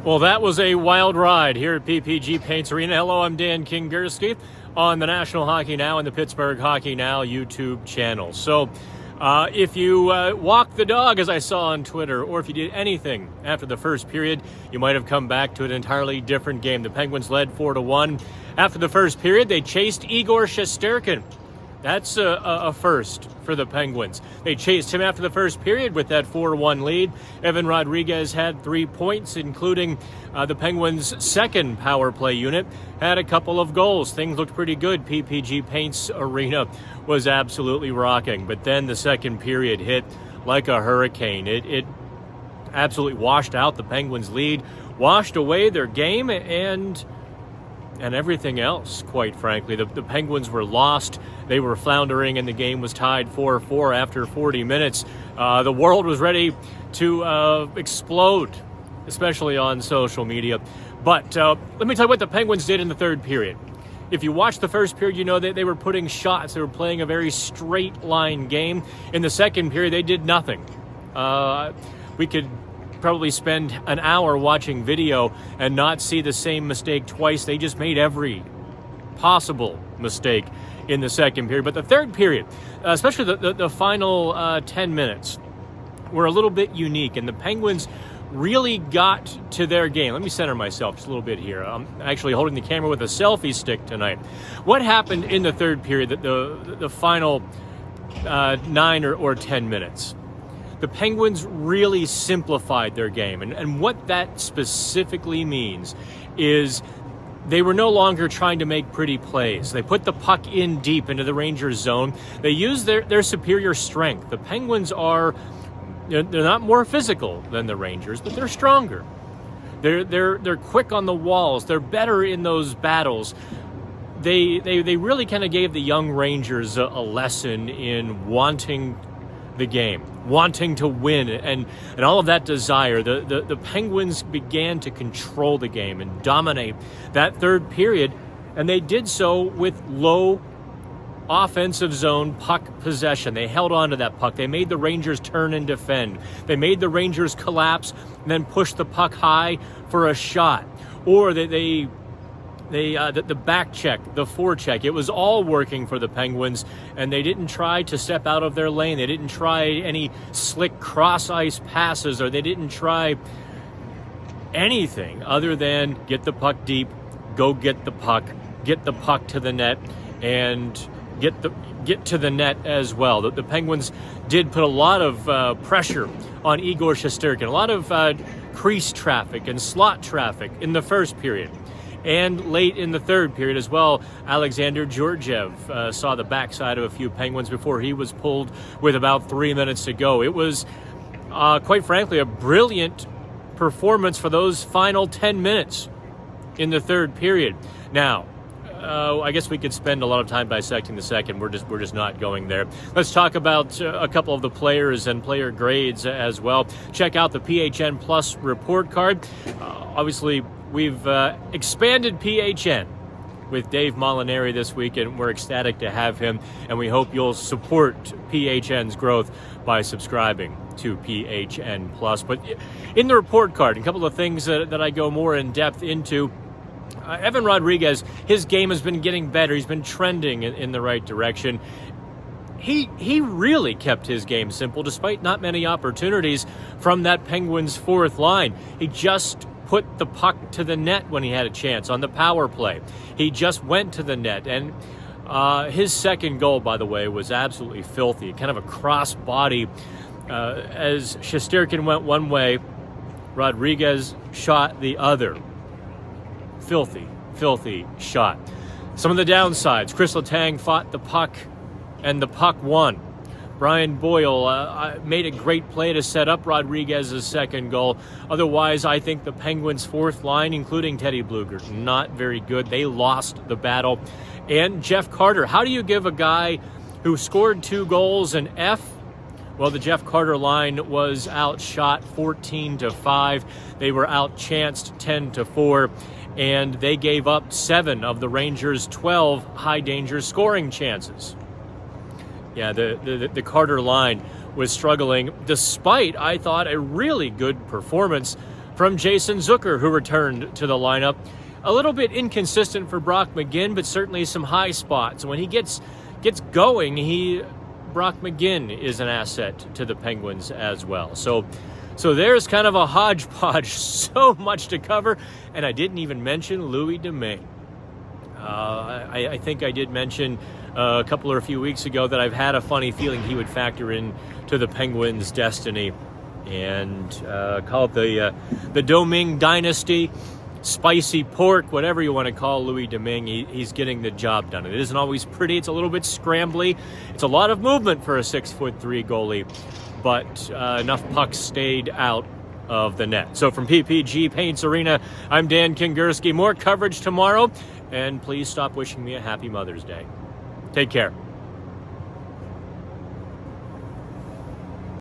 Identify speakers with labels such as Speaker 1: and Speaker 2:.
Speaker 1: Well, that was a wild ride here at PPG Paints Arena. Hello, I'm Dan Kingerski on the National Hockey Now and the Pittsburgh Hockey Now YouTube channel. So if you walked the dog, as I saw on Twitter, or if you did anything after the first period, you might have come back to an entirely different game. The Penguins led 4-1. After the first period, they chased Igor Shesterkin. That's a first for the Penguins. They chased him after the first period with that 4-1 lead. Evan Rodriguez had 3 points, including the Penguins' second power play unit, had a couple of goals. Things looked pretty good. PPG Paints Arena was absolutely rocking. But then the second period hit like a hurricane. It absolutely washed out the Penguins' lead, washed away their game, and everything else, quite frankly. The Penguins were lost. They were floundering, and the game was tied 4-4 after 40 minutes. The world was ready to explode, especially on social media. But let me tell you what the Penguins did in the third period. If you watched the first period, you know that they were putting shots. They were playing a very straight-line game. In the second period, they did nothing. We could probably spend an hour watching video and not see the same mistake twice. They just made every possible mistake in the second period. But the third period, especially the final 10 minutes, were a little bit unique, and the Penguins really got to their game. Let me center myself just a little bit here. I'm actually holding the camera with a selfie stick tonight. What happened in the third period, the final 9 or 10 minutes? The Penguins really simplified their game. And what that specifically means is they were no longer trying to make pretty plays. They put the puck in deep into the Rangers' zone. They used their superior strength. The Penguins they're not more physical than the Rangers, but they're stronger. They're quick on the walls. They're better in those battles. They really kind of gave the young Rangers a lesson in wanting the game, wanting to win, and all of that desire. The Penguins began to control the game and dominate that third period, and they did so with low offensive zone puck possession. They held on to that puck. They made the Rangers turn and defend. They made the Rangers collapse and then push the puck high for a shot. Or the back check, the forecheck, it was all working for the Penguins, and they didn't try to step out of their lane. They didn't try any slick cross-ice passes, or they didn't try anything other than get the puck deep, go get the puck to the net, and get to the net as well. The Penguins did put a lot of pressure on Igor Shesterkin, a lot of crease traffic and slot traffic in the first period. And late in the third period as well, Alexander Georgiev saw the backside of a few Penguins before he was pulled with about 3 minutes to go. It was, quite frankly, a brilliant performance for those final 10 minutes in the third period. Now, I guess we could spend a lot of time dissecting the second. We're just not going there. Let's talk about a couple of the players and player grades as well. Check out the PHN Plus report card. Obviously, we've expanded PHN with Dave Molinari this week, and we're ecstatic to have him, and we hope you'll support PHN's growth by subscribing to PHN Plus. But in the report card, a couple of things that I go more in depth into. Evan Rodriguez, his game has been getting better. He's been trending in the right direction. He really kept his game simple despite not many opportunities from that Penguins fourth line. He just put the puck to the net when he had a chance on the power play. He just went to the net, and his second goal, by the way, was absolutely filthy. Kind of a cross-body. As Shesterkin went one way, Rodriguez shot the other. Filthy shot. Some of the downsides. Chris Letang fought the puck, and the puck won. Brian Boyle made a great play to set up Rodriguez's second goal. Otherwise, I think the Penguins' fourth line, including Teddy Blueger, not very good. They lost the battle. And Jeff Carter. How do you give a guy who scored 2 goals an F? Well, the Jeff Carter line was outshot 14-5. They were outchanced 10-4. And they gave up 7 of the Rangers' 12 high-danger scoring chances. Yeah, the Carter line was struggling, despite, I thought, a really good performance from Jason Zucker, who returned to the lineup. A little bit inconsistent for Brock McGinn, but certainly some high spots. When he gets going, Brock McGinn is an asset to the Penguins as well. So there's kind of a hodgepodge, so much to cover, and I didn't even mention Louis Domingue. I think I did mention a couple or a few weeks ago that I've had a funny feeling he would factor in to the Penguins' destiny, and call it the Domingue dynasty, spicy pork, whatever you want to call Louis Domingue. He's getting the job done. It isn't always pretty. It's a little bit scrambly. It's a lot of movement for a 6'3" goalie, but enough pucks stayed out of the net. So from PPG Paints Arena, I'm Dan Kingerski. More coverage tomorrow, and please stop wishing me a happy Mother's Day. Take care.